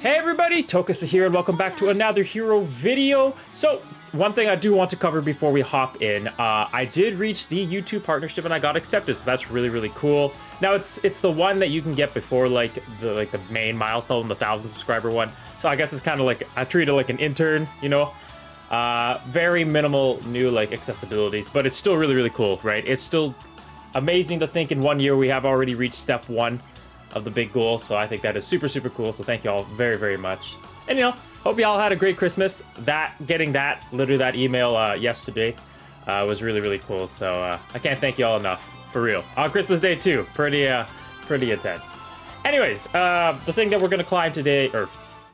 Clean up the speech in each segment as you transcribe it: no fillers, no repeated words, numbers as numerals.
Hey everybody, Tokusa here and welcome back to another hero video. So, one thing I do want to cover before we hop in, I did reach the YouTube partnership and I got accepted, so that's really cool. Now it's the one that you can get before like the main milestone, the 1,000 subscriber one. So I guess it's kind of like, I treat it like an intern, you know? Very minimal new like accessibilities, but it's still really cool, right? It's still amazing to think in 1 year we have already reached step 1 of the big goal, so I think that is super cool, so thank you all very much. And you know, hope y'all had a great Christmas. Getting literally that email yesterday was really cool, so I can't thank y'all enough, for real. On Christmas Day too, pretty intense. Anyways, the thing that we're gonna climb today, or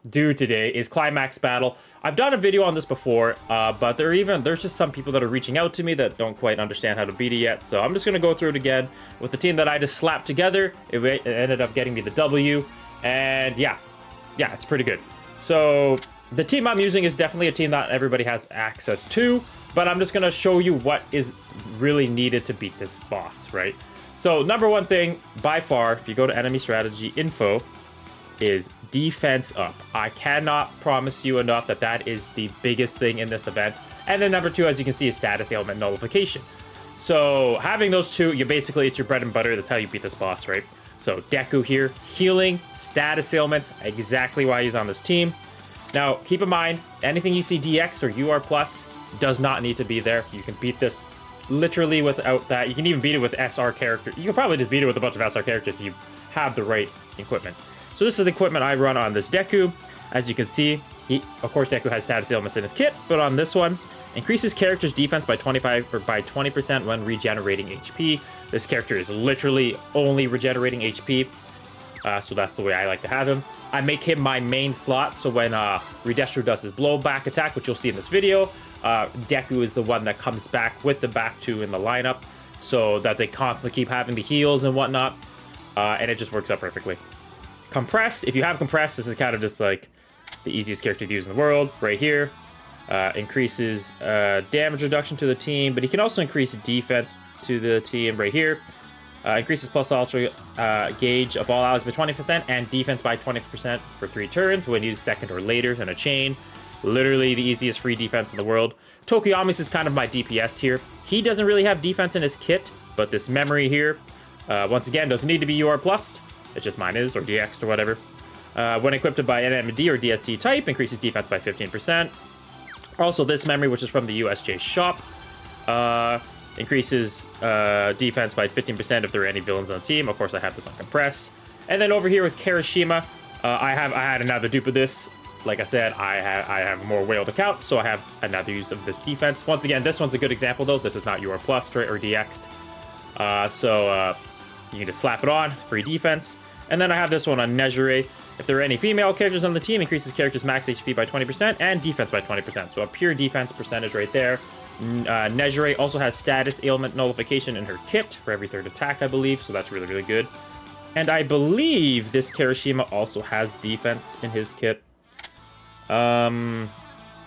do today, is Climax battle. I've done a video on this before, but there's just some people that are reaching out to me that don't quite understand how to beat it yet, so I'm just gonna go through it again with the team that I just slapped together. It ended up getting me the W, and yeah, it's pretty good. So the team I'm using is definitely a team that everybody has access to, but I'm just gonna show you what is really needed to beat this boss, right? So number one thing, by far, if you go to enemy strategy info, is defense up. I cannot promise you enough that is the biggest thing in this event. And then number two, as you can see, is status ailment nullification. So having those two, it's your bread and butter. That's how you beat this boss, right? So Deku here, healing, status ailments, exactly why he's on this team. Now, keep in mind, anything you see DX or UR plus does not need to be there. You can beat this literally without that. You can even beat it with SR character. You can probably just beat it with a bunch of SR characters if you have the right equipment. So this is the equipment I run on this Deku. As you can see, of course Deku has status ailments in his kit, but on this one, increases character's defense by 20% when regenerating HP. This character is literally only regenerating HP, so that's the way I like to have him. I make him my main slot, so when Re-Destro does his blowback attack, which you'll see in this video, Deku is the one that comes back with the back two in the lineup, so that they constantly keep having the heals and whatnot, and it just works out perfectly. Compress, if you have Compress, this is kind of just like the easiest character to use in the world, right here. Increases damage reduction to the team, but he can also increase defense to the team right here. Increases plus ultra gauge of all allies by 20% and defense by 20% for 3 turns when used second or later in a chain. Literally the easiest free defense in the world. Tokuyami's is kind of my DPS here. He doesn't really have defense in his kit, but this memory here, once again, doesn't need to be UR plus. It's just mine is, or DX or whatever. When equipped by NMD or DST type, increases defense by 15%. Also, this memory, which is from the USJ shop, increases defense by 15% if there are any villains on the team. Of course, I have this on Compress. And then over here with Kirishima, I had another dupe of this. Like I said, I have more whale to count, so I have another use of this defense. Once again, this one's a good example, though. This is not UR plus or DX'd. You can just slap it on, free defense. And then I have this one on Nejire. If there are any female characters on the team, increases character's max HP by 20% and defense by 20%. So a pure defense percentage right there. Nejire also has status ailment nullification in her kit for every 3rd attack, I believe. So that's really good. And I believe this Kirishima also has defense in his kit. Yeah,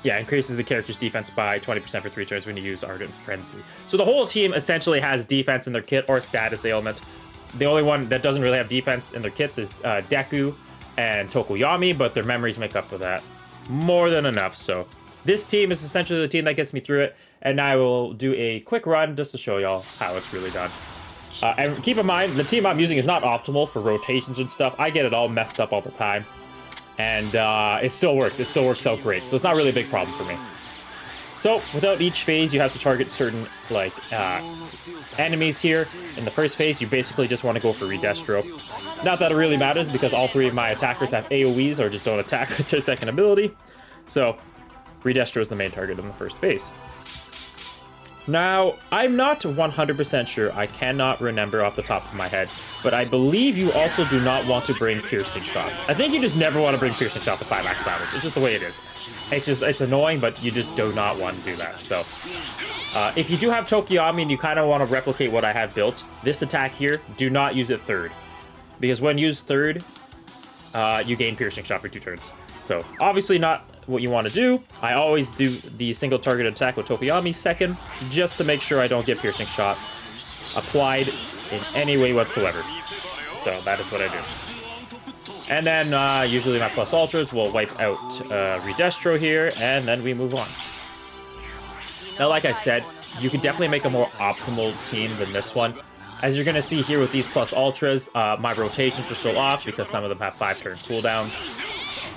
increases the character's defense by 20% for 3 turns when you use Ardent Frenzy. So the whole team essentially has defense in their kit or status ailment. The only one that doesn't really have defense in their kits is Deku and Tokuyami, but their memories make up for that more than enough. So this team is essentially the team that gets me through it, and I will do a quick run just to show y'all how it's really done. And keep in mind, the team I'm using is not optimal for rotations and stuff. I get it all messed up all the time, and it still works. It still works out great, so it's not really a big problem for me. So, without each phase, you have to target certain, like, enemies here. In the first phase, you basically just want to go for Re-Destro. Not that it really matters, because all 3 of my attackers have AoEs, or just don't attack with their second ability. So, Re-Destro is the main target in the first phase. Now, I'm not 100% sure, I cannot remember off the top of my head, but I believe you also do not want to bring Piercing Shot. I think you just never want to bring Piercing Shot to Climax battles. It's just the way it is. It's annoying, but you just do not want to do that. So, if you do have Tokuyami and you kind of want to replicate what I have built, this attack here, do not use it 3rd. Because when used 3rd, you gain Piercing Shot for 2 turns. So, obviously not what you want to do. I always do the single target attack with Tokuyami 2nd, just to make sure I don't get Piercing Shot applied in any way whatsoever. So, that is what I do. And then usually my plus ultras will wipe out Re-Destro here, and then we move on. Now, like I said, you could definitely make a more optimal team than this one. As you're going to see here with these plus ultras, my rotations are still off because some of them have 5-turn cooldowns.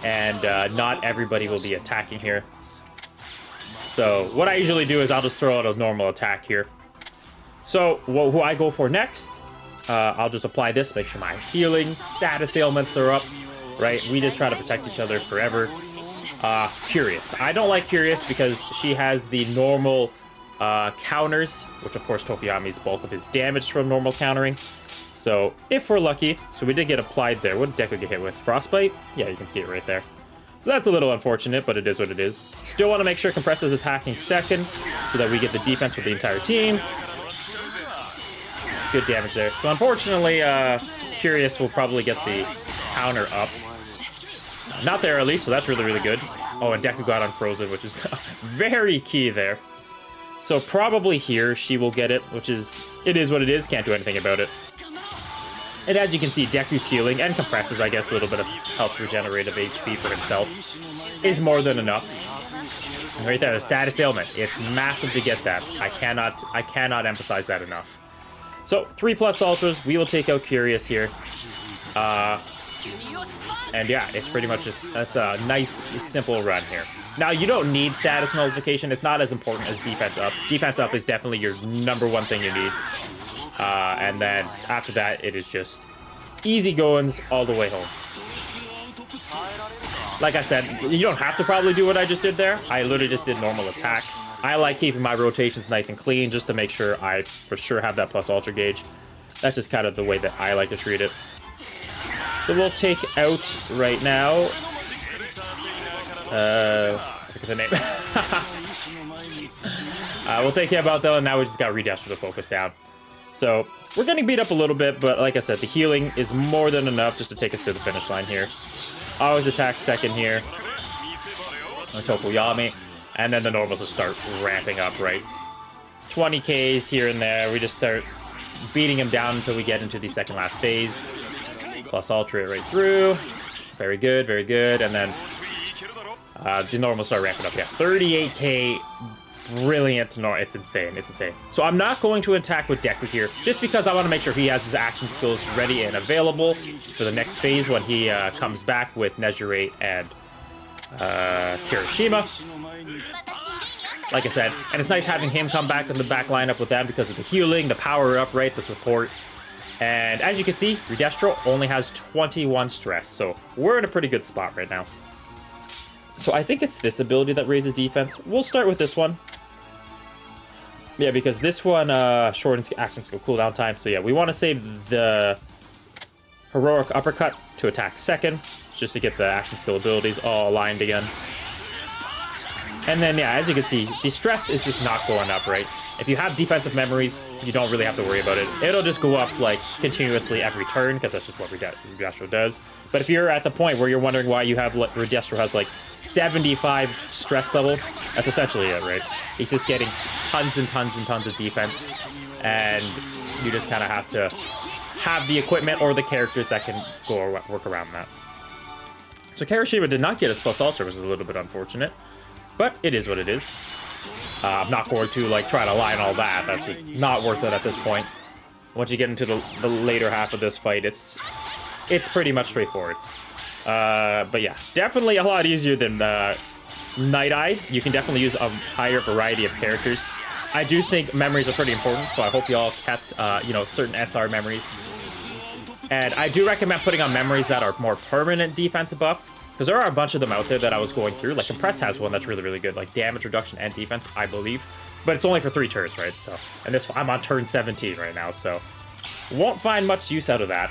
And not everybody will be attacking here. So what I usually do is I'll just throw out a normal attack here. So who I go for next, I'll just apply this, make sure my healing status ailments are up, right? We just try to protect each other forever. Curious. I don't like Curious because she has the normal counters, which of course Tokiyami's bulk of his damage from normal countering. So if we're lucky, so we did get applied there. What did Deku get hit with? Frostbite? Yeah, you can see it right there. So that's a little unfortunate, but it is what it is. Still want to make sure Compress is attacking second so that we get the defense for the entire team. Good damage there. So unfortunately, Curious will probably get the counter up. Not there at least, so that's really, really good. Oh, and Deku got unfrozen, which is very key there. So probably here she will get it, which is, it is what it is. Can't do anything about it. And as you can see, Deku's healing and compresses, I guess, a little bit of health regenerative HP for himself is more than enough. And right there, the status ailment. It's massive to get that. I cannot emphasize that enough. So 3 plus ultras, we will take out Curious here. And yeah, it's pretty much just, that's a nice, simple run here. Now, you don't need status nullification. It's not as important as defense up. Defense up is definitely your #1 thing you need. And then after that, it is just easy goings all the way home. Like I said, you don't have to probably do what I just did there. I literally just did normal attacks. I like keeping my rotations nice and clean just to make sure I for sure have that plus ultra gauge. That's just kind of the way that I like to treat it. So we'll take out right now. I forget the name. We'll take him out though, and now we just got Re-Destro to focus down. So we're getting beat up a little bit, but like I said, the healing is more than enough just to take us to the finish line here. Always attack second here on Tokiyami, and then the normals will start ramping up, right? 20Ks here and there. We just start beating him down until we get into the second last phase. Plus ultra right through. Very good, very good. And then the normals start ramping up. Yeah, 38K. Brilliant. No, it's insane. It's insane. So I'm not going to attack with Deku here, just because I want to make sure he has his action skills ready and available for the next phase when he comes back with Nezure and Kirishima. Like I said, and it's nice having him come back in the back lineup with them because of the healing, the power up, right, the support. And as you can see, Re-Destro only has 21 stress, so we're in a pretty good spot right now. So I think it's this ability that raises defense. We'll start with this one. Yeah, because this one shortens action skill cooldown time. So yeah, we want to save the heroic uppercut to attack second, just to get the action skill abilities all aligned again. And then yeah, as you can see, the stress is just not going up, right? If you have defensive memories, you don't really have to worry about it. It'll just go up like continuously every turn because that's just what Re-Destro does. But if you're at the point where you're wondering why you have Re-Destro has like 75 stress level, that's essentially it, right? He's just getting tons and tons and tons of defense, and you just kind of have to have the equipment or the characters that can go or work around that. So Kirishima did not get his plus ultra, which is a little bit unfortunate, but it is what it is. I'm not going to like try to line all that. That's just not worth it at this point. Once you get into the later half of this fight, it's pretty much straightforward. But yeah, definitely a lot easier than Night Eye. You can definitely use a higher variety of characters. I do think memories are pretty important, so I hope you all kept you know, certain SR memories. And I do recommend putting on memories that are more permanent defense buff, because there are a bunch of them out there that I was going through. Like Compress has one that's really, really good, like damage reduction and defense, I believe. But it's only for 3 turns, right? So, and this, I'm on turn 17 right now, so won't find much use out of that.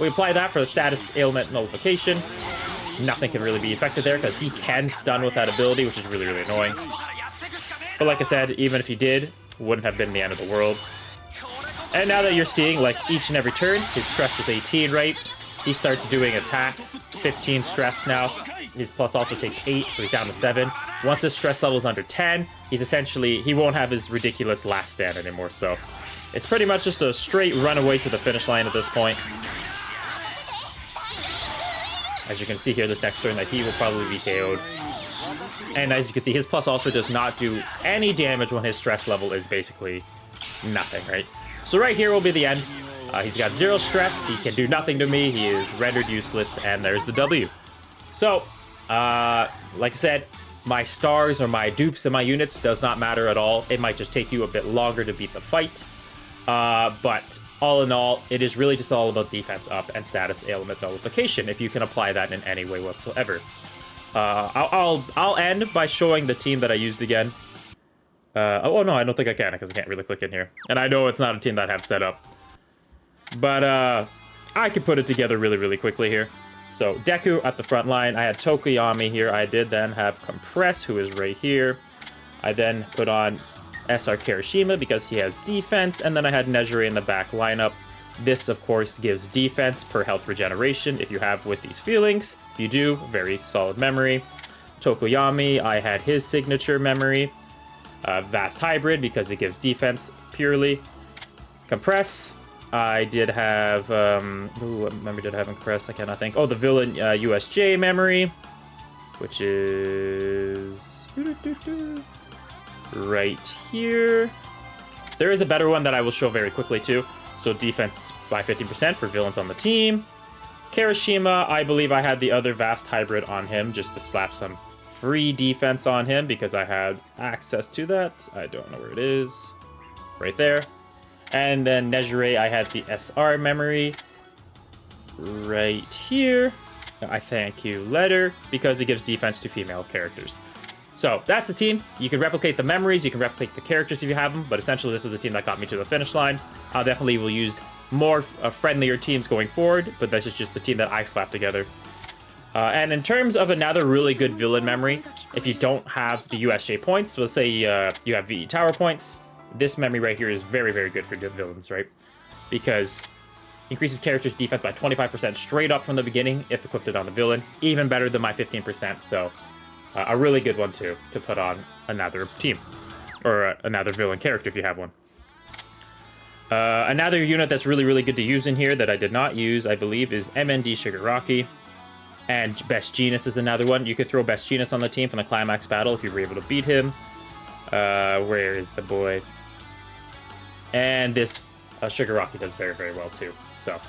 We apply that for the status ailment nullification. Nothing can really be affected there because he can stun with that ability, which is really, really annoying. But like I said, even if he did, wouldn't have been the end of the world. And now that you're seeing, like, each and every turn, his stress was 18, right? He starts doing attacks, 15 stress now. His plus ultra takes 8, so he's down to 7. Once his stress level is under 10, he's essentially, he won't have his ridiculous last stand anymore. So it's pretty much just a straight runaway to the finish line at this point. As you can see here, this next turn that he will probably be KO'd. And as you can see, his plus ultra does not do any damage when his stress level is basically nothing, right? So right here will be the end. He's got 0 stress. He can do nothing to me. He is rendered useless, and there's the W. So, like I said, my stars or my dupes and my units does not matter at all. It might just take you a bit longer to beat the fight. But all in all, it is really just all about defense up and status ailment nullification, if you can apply that in any way whatsoever. I'll end by showing the team that I used again. Oh no, I don't think I can, because I can't really click in here. And I know it's not a team that I have set up. But I could put it together really, really quickly here. So Deku at the front line. I had Tokoyami here. I did then have Compress, who is right here. I then put on SR Kirishima because he has defense. And then I had Nejire in the back lineup. This, of course, gives defense per health regeneration if you have with these feelings. If you do, very solid memory. Tokoyami, I had his signature memory. Vast Hybrid because it gives defense purely. Compress, I did have... what memory did I have in Compress? I cannot think. Oh, the villain USJ memory, which is... right here. There is a better one that I will show very quickly, too. So defense by 50% for villains on the team. Kirishima, I believe I had the other Vast Hybrid on him just to slap some free defense on him because I had access to that. I don't know where it is. Right there. And then Nejire, I had the SR memory right here. I thank you letter because it gives defense to female characters. So that's the team. You can replicate the memories, you can replicate the characters if you have them, but essentially this is the team that got me to the finish line. I definitely will use more friendlier teams going forward, but this is just the team that I slapped together. And in terms of another really good villain memory, if you don't have the USJ points, so let's say you have VE Tower points, this memory right here is very, very good for good villains, right? Because increases character's defense by 25% straight up from the beginning if equipped on the villain. Even better than my 15%, so a really good one too, to put on another team. Or another villain character if you have one. Another unit that's really, really good to use in here that I did not use, I believe, is MND Shigaraki. And Best Genius is another one. You could throw Best Genius on the team from the Climax battle if you were able to beat him. Where is the boy? And this Shigaraki does very, very well too. So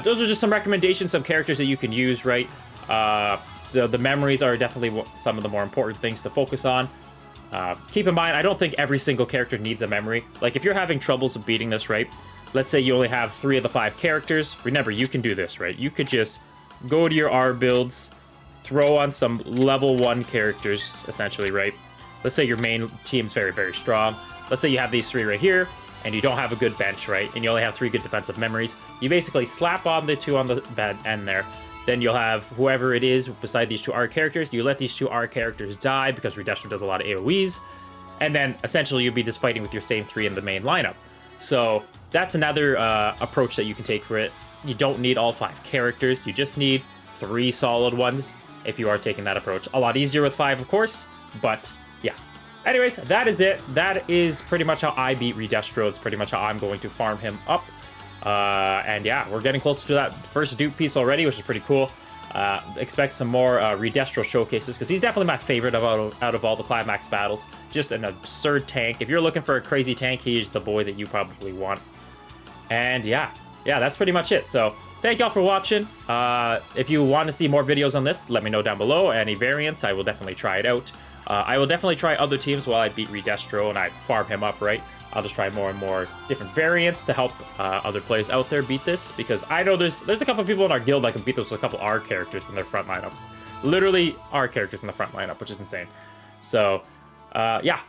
those are just some recommendations, some characters that you can use, right? The memories are definitely some of the more important things to focus on. Keep in mind, I don't think every single character needs a memory. Like, if you're having troubles with beating this, right? Let's say you only have 3 of the 5 characters. Remember, you can do this, right? You could just go to your R builds, throw on some level 1 characters, essentially, right? Let's say your main team's very, very strong. Let's say you have these 3 right here, and you don't have a good bench, right? And you only have 3 good defensive memories. You basically slap on the 2 on the bad end there. Then you'll have whoever it is beside these 2 R characters. You let these 2 R characters die because Re-Destro does a lot of AoEs. And then essentially you'll be just fighting with your same 3 in the main lineup. So that's another approach that you can take for it. You don't need all 5 characters. You just need 3 solid ones if you are taking that approach. A lot easier with 5, of course, but yeah. Anyways, that is it. That is pretty much how I beat Re-Destro. It's pretty much how I'm going to farm him up. And yeah, we're getting close to that first dupe piece already, which is pretty cool. Expect some more Re-Destro showcases, because he's definitely my favorite out of all the Climax battles. Just an absurd tank. If you're looking for a crazy tank, he's the boy that you probably want. And yeah, that's pretty much it. So thank y'all for watching. If you want to see more videos on this, let me know down below. Any variants, I will definitely try it out. I will definitely try other teams while I beat Re-Destro and I farm him up, right? I'll just try more and more different variants to help other players out there beat this, because I know there's a couple of people in our guild that can beat this with a couple R characters in their front lineup. Literally R characters in the front lineup, which is insane. So, yeah,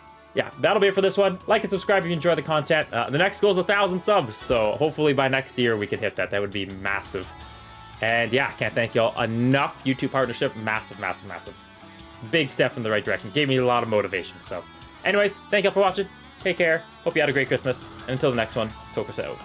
that'll be it for this one. Like and subscribe if you enjoy the content. The next goal is 1,000 subs, so hopefully by next year we can hit that. That would be massive. And yeah, can't thank y'all enough. YouTube partnership, massive, massive, massive. Big step in the right direction. Gave me a lot of motivation. So anyways, thank y'all for watching. Take care. Hope you had a great Christmas. And until the next one, Tokus out.